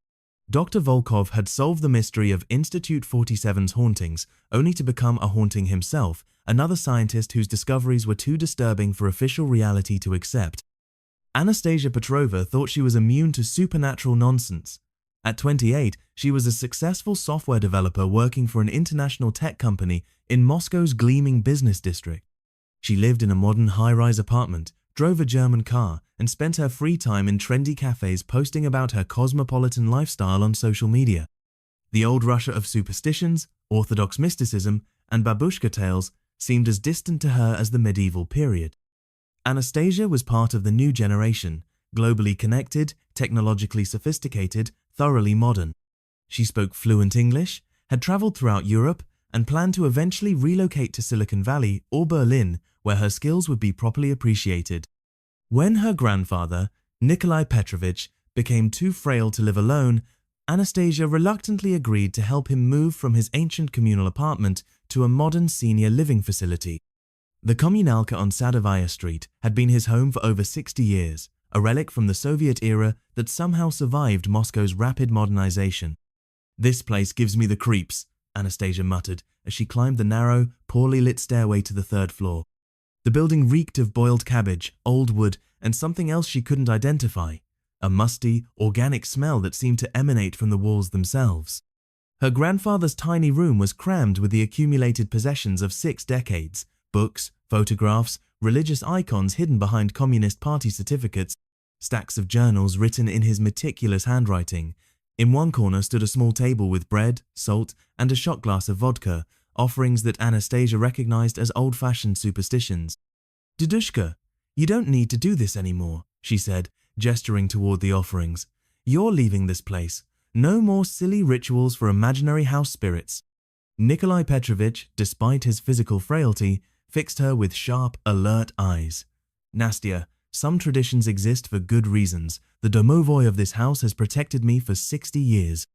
Dr. Volkov had solved the mystery of Institute 47's hauntings, only to become a haunting himself, another scientist whose discoveries were too disturbing for official reality to accept. Anastasia Petrova thought she was immune to supernatural nonsense. At 28, she was a successful software developer working for an international tech company in Moscow's gleaming business district. She lived in a modern high-rise apartment, drove a German car, and spent her free time in trendy cafes posting about her cosmopolitan lifestyle on social media. The old Russia of superstitions, orthodox mysticism, and babushka tales seemed as distant to her as the medieval period. Anastasia was part of the new generation, globally connected, technologically sophisticated, thoroughly modern. She spoke fluent English, had traveled throughout Europe, and planned to eventually relocate to Silicon Valley or Berlin, where her skills would be properly appreciated. When her grandfather, Nikolai Petrovich, became too frail to live alone, Anastasia reluctantly agreed to help him move from his ancient communal apartment to a modern senior living facility. The Kommunalka on Sadovaya Street had been his home for over 60 years, a relic from the Soviet era that somehow survived Moscow's rapid modernization. "This place gives me the creeps," Anastasia muttered as she climbed the narrow, poorly lit stairway to the 3rd floor. The building reeked of boiled cabbage, old wood, and something else she couldn't identify, a musty, organic smell that seemed to emanate from the walls themselves. Her grandfather's tiny room was crammed with the accumulated possessions of 6 decades, books, photographs, religious icons hidden behind Communist Party certificates, stacks of journals written in his meticulous handwriting. In one corner stood a small table with bread, salt, and a shot glass of vodka, offerings that Anastasia recognized as old-fashioned superstitions. "Dedushka, you don't need to do this anymore," she said, gesturing toward the offerings. "You're leaving this place. No more silly rituals for imaginary house spirits." Nikolai Petrovich, despite his physical frailty, fixed her with sharp, alert eyes. "Nastya, some traditions exist for good reasons. The domovoi of this house has protected me for 60 years.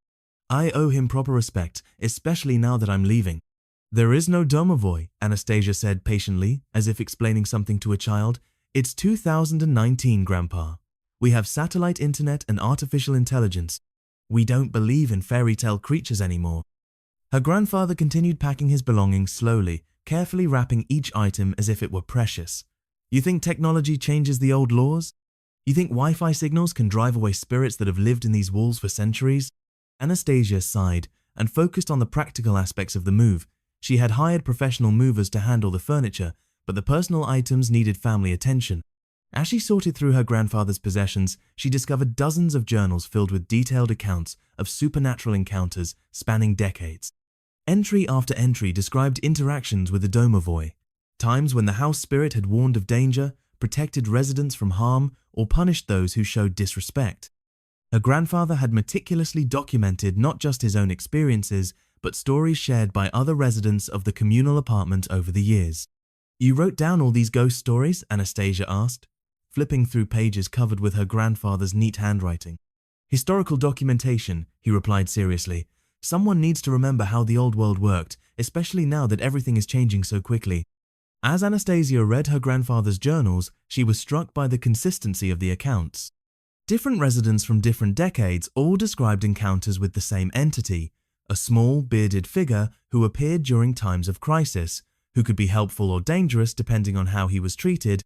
I owe him proper respect, especially now that I'm leaving." "There is no domovoi," Anastasia said patiently, as if explaining something to a child. "It's 2019, Grandpa. We have satellite internet and artificial intelligence. We don't believe in fairy tale creatures anymore." Her grandfather continued packing his belongings slowly, carefully wrapping each item as if it were precious. You think technology changes the old laws? You think Wi-Fi signals can drive away spirits that have lived in these walls for centuries? Anastasia sighed and focused on the practical aspects of the move. She had hired professional movers to handle the furniture, but the personal items needed family attention. As she sorted through her grandfather's possessions, she discovered dozens of journals filled with detailed accounts of supernatural encounters spanning decades. Entry after entry described interactions with the domovoi, times when the house spirit had warned of danger, protected residents from harm, or punished those who showed disrespect. Her grandfather had meticulously documented not just his own experiences, but stories shared by other residents of the communal apartment over the years. "You wrote down all these ghost stories?" Anastasia asked, flipping through pages covered with her grandfather's neat handwriting. "Historical documentation," he replied seriously. "Someone needs to remember how the old world worked, especially now that everything is changing so quickly." As Anastasia read her grandfather's journals, she was struck by the consistency of the accounts. Different residents from different decades all described encounters with the same entity, a small, bearded figure who appeared during times of crisis, who could be helpful or dangerous depending on how he was treated,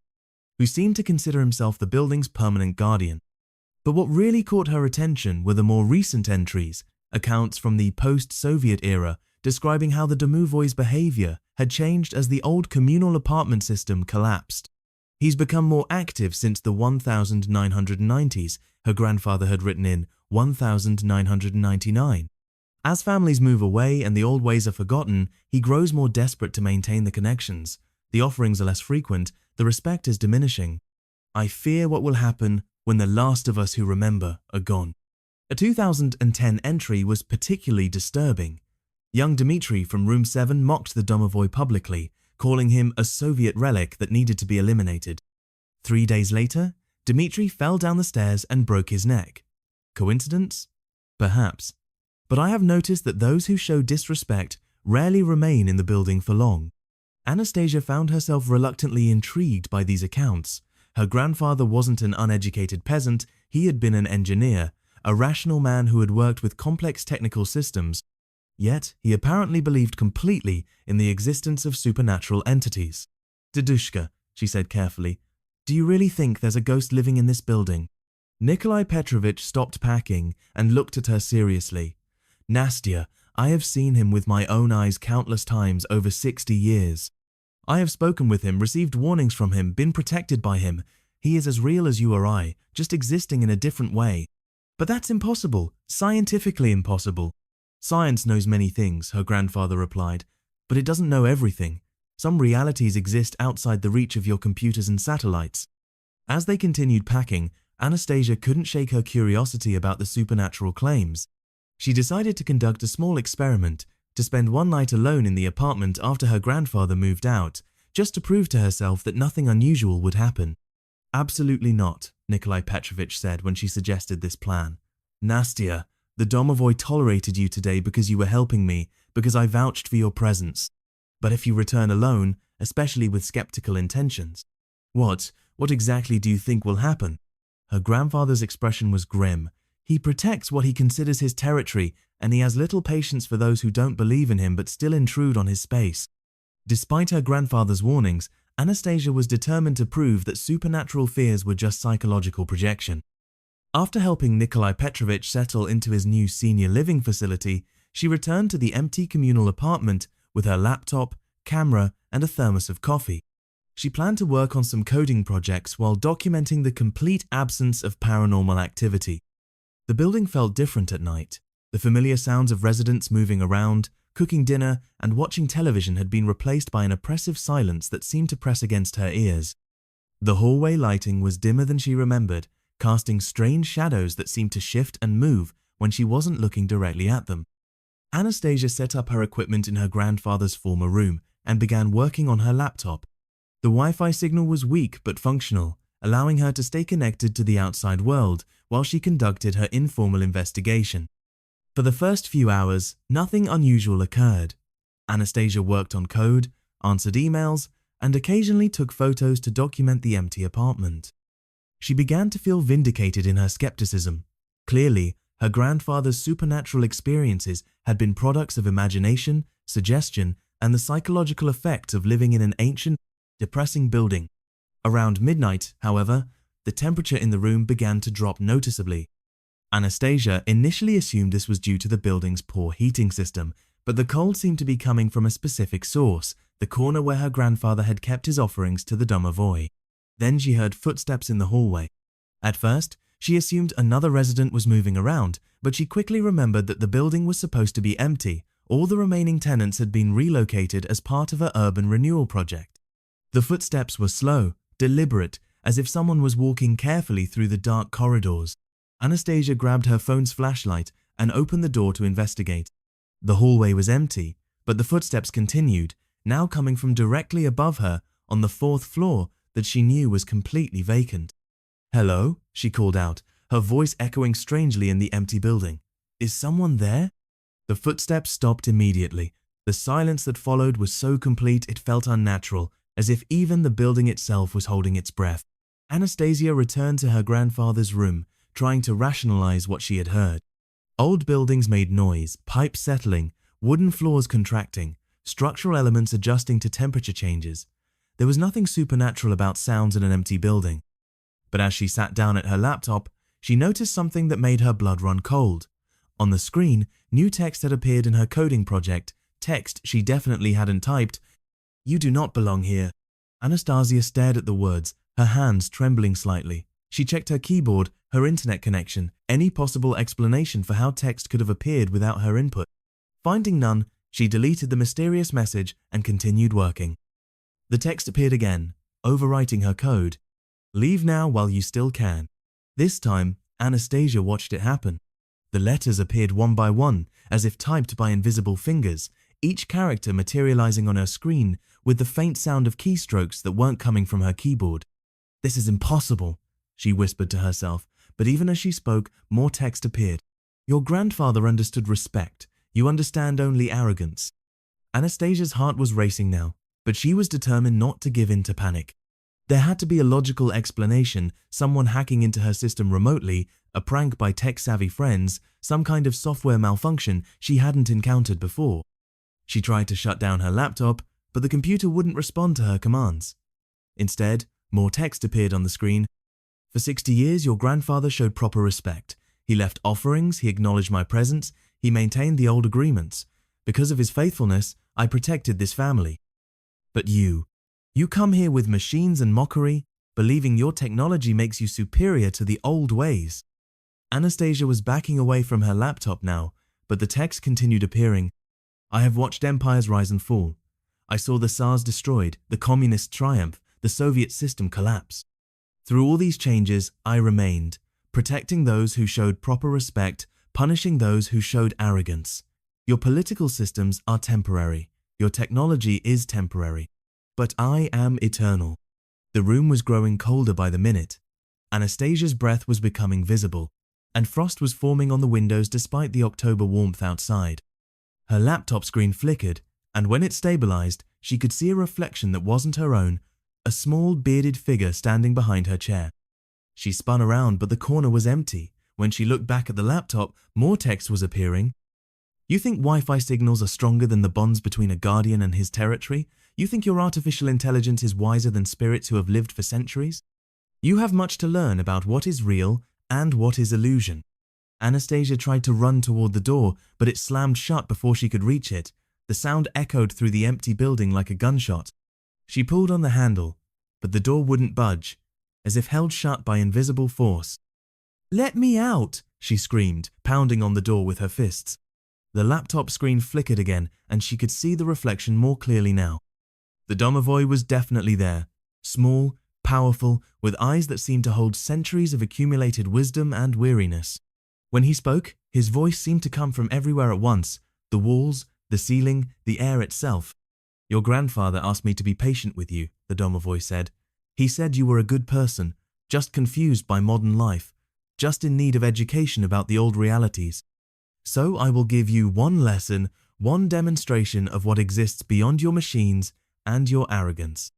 who seemed to consider himself the building's permanent guardian. But what really caught her attention were the more recent entries, accounts from the post-Soviet era describing how the domovoi's behavior had changed as the old communal apartment system collapsed. "He's become more active since the 1990s, her grandfather had written in 1999. "As families move away and the old ways are forgotten, he grows more desperate to maintain the connections. The offerings are less frequent, the respect is diminishing. I fear what will happen when the last of us who remember are gone." A 2010 entry was particularly disturbing. Young Dmitry from room 7 mocked the domovoi publicly, calling him a Soviet relic that needed to be eliminated. 3 days later, Dmitry fell down the stairs and broke his neck. Coincidence? Perhaps. But I have noticed that those who show disrespect rarely remain in the building for long. Anastasia found herself reluctantly intrigued by these accounts. Her grandfather wasn't an uneducated peasant, he had been an engineer, a rational man who had worked with complex technical systems. Yet, he apparently believed completely in the existence of supernatural entities. "Dedushka," she said carefully, "do you really think there's a ghost living in this building?" Nikolai Petrovich stopped packing and looked at her seriously. "Nastya, I have seen him with my own eyes countless times over 60 years. I have spoken with him, received warnings from him, been protected by him. He is as real as you or I, just existing in a different way." "But that's impossible, scientifically impossible." "Science knows many things," her grandfather replied, "but it doesn't know everything. Some realities exist outside the reach of your computers and satellites." As they continued packing, Anastasia couldn't shake her curiosity about the supernatural claims. She decided to conduct a small experiment, to spend one night alone in the apartment after her grandfather moved out, just to prove to herself that nothing unusual would happen. "Absolutely not," Nikolai Petrovich said when she suggested this plan. "Nastya, the domovoi tolerated you today because you were helping me, because I vouched for your presence. But if you return alone, especially with skeptical intentions, what exactly do you think will happen?" Her grandfather's expression was grim. He protects what he considers his territory, and he has little patience for those who don't believe in him but still intrude on his space. Despite her grandfather's warnings, Anastasia was determined to prove that supernatural fears were just psychological projection. After helping Nikolai Petrovich settle into his new senior living facility, she returned to the empty communal apartment with her laptop, camera, and a thermos of coffee. She planned to work on some coding projects while documenting the complete absence of paranormal activity. The building felt different at night. The familiar sounds of residents moving around, cooking dinner, and watching television had been replaced by an oppressive silence that seemed to press against her ears. The hallway lighting was dimmer than she remembered, casting strange shadows that seemed to shift and move when she wasn't looking directly at them. Anastasia set up her equipment in her grandfather's former room and began working on her laptop. The Wi-Fi signal was weak but functional, allowing her to stay connected to the outside world while she conducted her informal investigation. For the first few hours, nothing unusual occurred. Anastasia worked on code, answered emails, and occasionally took photos to document the empty apartment. She began to feel vindicated in her skepticism. Clearly, her grandfather's supernatural experiences had been products of imagination, suggestion, and the psychological effects of living in an ancient, depressing building. Around midnight, however, the temperature in the room began to drop noticeably. Anastasia initially assumed this was due to the building's poor heating system, but the cold seemed to be coming from a specific source, the corner where her grandfather had kept his offerings to the domovoi. Then she heard footsteps in the hallway. At first, she assumed another resident was moving around, but she quickly remembered that the building was supposed to be empty. All the remaining tenants had been relocated as part of her urban renewal project. The footsteps were slow, deliberate, as if someone was walking carefully through the dark corridors. Anastasia grabbed her phone's flashlight and opened the door to investigate. The hallway was empty, but the footsteps continued, now coming from directly above her on the 4th floor that she knew was completely vacant. "Hello?" she called out, her voice echoing strangely in the empty building. "Is someone there?" The footsteps stopped immediately. The silence that followed was so complete it felt unnatural, as if even the building itself was holding its breath. Anastasia returned to her grandfather's room, trying to rationalize what she had heard. Old buildings made noise, pipes settling, wooden floors contracting, structural elements adjusting to temperature changes. There was nothing supernatural about sounds in an empty building. But as she sat down at her laptop, she noticed something that made her blood run cold. On the screen, new text had appeared in her coding project, text she definitely hadn't typed. "You do not belong here." Anastasia stared at the words, her hands trembling slightly. She checked her keyboard, her internet connection, any possible explanation for how text could have appeared without her input. Finding none, she deleted the mysterious message and continued working. The text appeared again, overwriting her code. "Leave now while you still can." This time, Anastasia watched it happen. The letters appeared one by one, as if typed by invisible fingers, each character materializing on her screen with the faint sound of keystrokes that weren't coming from her keyboard. "This is impossible," she whispered to herself, but even as she spoke, more text appeared. "Your grandfather understood respect. You understand only arrogance." Anastasia's heart was racing now, but she was determined not to give in to panic. There had to be a logical explanation, someone hacking into her system remotely, a prank by tech-savvy friends, some kind of software malfunction she hadn't encountered before. She tried to shut down her laptop, but the computer wouldn't respond to her commands. Instead, more text appeared on the screen. "For 60 years, your grandfather showed proper respect. He left offerings, he acknowledged my presence, he maintained the old agreements. Because of his faithfulness, I protected this family. But you come here with machines and mockery, believing your technology makes you superior to the old ways." Anastasia was backing away from her laptop now, but the text continued appearing. "I have watched empires rise and fall. I saw the Tsars destroyed, the communists triumph, the Soviet system collapse. Through all these changes, I remained, protecting those who showed proper respect, punishing those who showed arrogance. Your political systems are temporary. Your technology is temporary. But I am eternal." The room was growing colder by the minute. Anastasia's breath was becoming visible, and frost was forming on the windows despite the October warmth outside. Her laptop screen flickered, and when it stabilized, she could see a reflection that wasn't her own, a small bearded figure standing behind her chair. She spun around, but the corner was empty. When she looked back at the laptop, more text was appearing. "You think Wi-Fi signals are stronger than the bonds between a guardian and his territory? You think your artificial intelligence is wiser than spirits who have lived for centuries? You have much to learn about what is real and what is illusion." Anastasia tried to run toward the door, but it slammed shut before she could reach it. The sound echoed through the empty building like a gunshot. She pulled on the handle, but the door wouldn't budge, as if held shut by invisible force. "Let me out!" she screamed, pounding on the door with her fists. The laptop screen flickered again, and she could see the reflection more clearly now. The domovoi was definitely there, small, powerful, with eyes that seemed to hold centuries of accumulated wisdom and weariness. When he spoke, his voice seemed to come from everywhere at once, the walls, the ceiling, the air itself. "Your grandfather asked me to be patient with you," the domovoi said. "He said you were a good person, just confused by modern life, just in need of education about the old realities. So I will give you one lesson, one demonstration of what exists beyond your machines and your arrogance."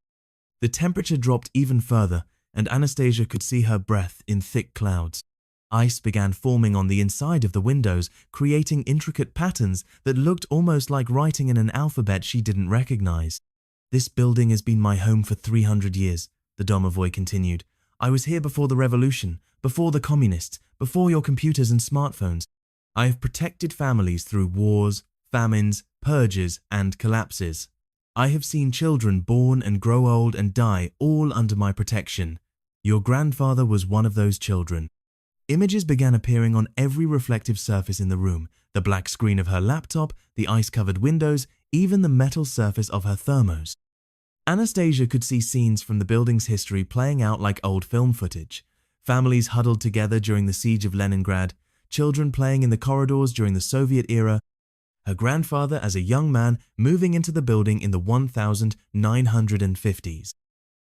The temperature dropped even further, and Anastasia could see her breath in thick clouds. Ice began forming on the inside of the windows, creating intricate patterns that looked almost like writing in an alphabet she didn't recognize. "This building has been my home for 300 years. the domovoi continued. I was here before the revolution, before the communists, before your computers and smartphones. I have protected families through wars, famines, purges, and collapses. I have seen children born and grow old and die all under my protection. Your grandfather was one of those children. Images began appearing on every reflective surface in the room, the black screen of her laptop, the ice-covered windows, even the metal surface of her thermos. Anastasia could see scenes from the building's history playing out like old film footage. Families huddled together during the siege of Leningrad, children playing in the corridors during the Soviet era, her grandfather as a young man moving into the building in the 1950s.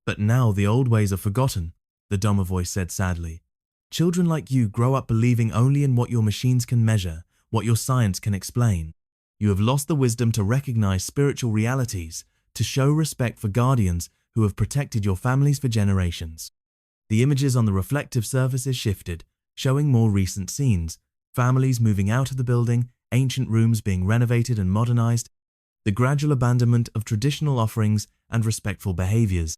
But now the old ways are forgotten, the domovoi said sadly. Children like you grow up believing only in what your machines can measure, what your science can explain. You have lost the wisdom to recognize spiritual realities, to show respect for guardians who have protected your families for generations. The images on the reflective surfaces shifted, showing more recent scenes, families moving out of the building, ancient rooms being renovated and modernized, the gradual abandonment of traditional offerings and respectful behaviors.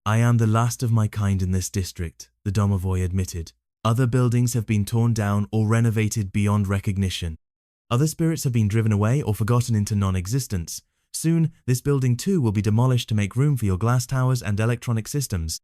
I am the last of my kind in this district, the domovoi admitted. Other buildings have been torn down or renovated beyond recognition. Other spirits have been driven away or forgotten into non-existence. Soon, this building too will be demolished to make room for your glass towers and electronic systems.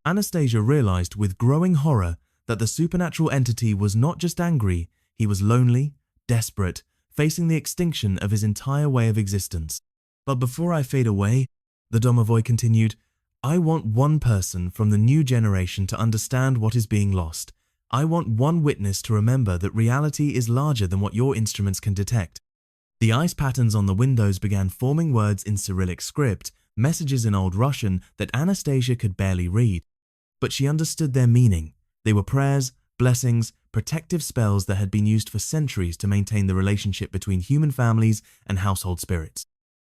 Anastasia realized with growing horror that the supernatural entity was not just angry, he was lonely, desperate, facing the extinction of his entire way of existence. But before I fade away, the domovoi continued, I want one person from the new generation to understand what is being lost. I want one witness to remember that reality is larger than what your instruments can detect. The ice patterns on the windows began forming words in Cyrillic script, messages in Old Russian that Anastasia could barely read. But she understood their meaning. They were prayers, blessings, protective spells that had been used for centuries to maintain the relationship between human families and household spirits.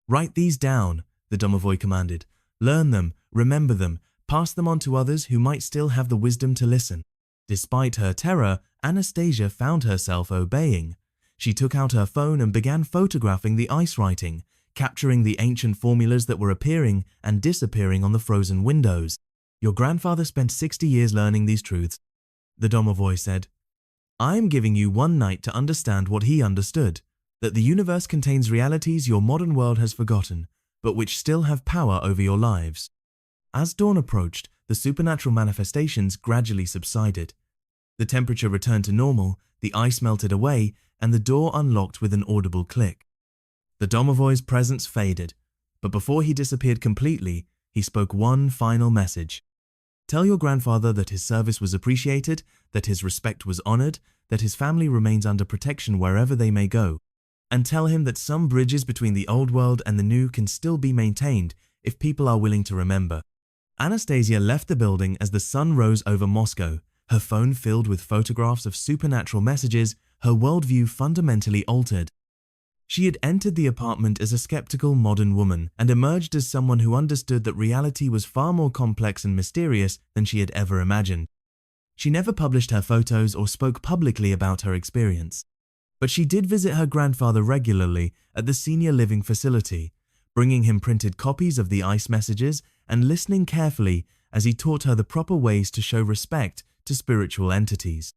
Write these down, the domovoi commanded. Learn them, remember them, pass them on to others who might still have the wisdom to listen. Despite her terror, Anastasia found herself obeying. She took out her phone and began photographing the ice writing, capturing the ancient formulas that were appearing and disappearing on the frozen windows. Your grandfather spent 60 years learning these truths, the domovoi said. I am giving you one night to understand what he understood, that the universe contains realities your modern world has forgotten, but which still have power over your lives. As dawn approached, the supernatural manifestations gradually subsided. The temperature returned to normal, the ice melted away, and the door unlocked with an audible click. The domovoi's presence faded, but before he disappeared completely, he spoke one final message. Tell your grandfather that his service was appreciated, that his respect was honored, that his family remains under protection wherever they may go, and tell him that some bridges between the old world and the new can still be maintained if people are willing to remember. Anastasia left the building as the sun rose over Moscow, her phone filled with photographs of supernatural messages, her worldview fundamentally altered. She had entered the apartment as a skeptical modern woman and emerged as someone who understood that reality was far more complex and mysterious than she had ever imagined. She never published her photos or spoke publicly about her experience. But she did visit her grandfather regularly at the senior living facility, bringing him printed copies of the ice messages and listening carefully as he taught her the proper ways to show respect to spiritual entities.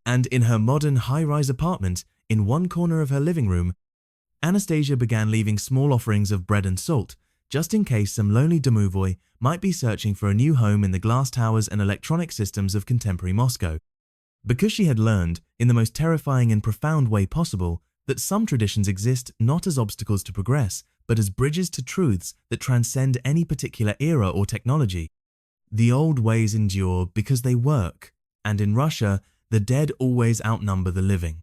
And in her modern high-rise apartment, in one corner of her living room, Anastasia began leaving small offerings of bread and salt, just in case some lonely domovoi might be searching for a new home in the glass towers and electronic systems of contemporary Moscow. Because she had learned, in the most terrifying and profound way possible, that some traditions exist not as obstacles to progress, but as bridges to truths that transcend any particular era or technology. The old ways endure because they work, and in Russia, the dead always outnumber the living.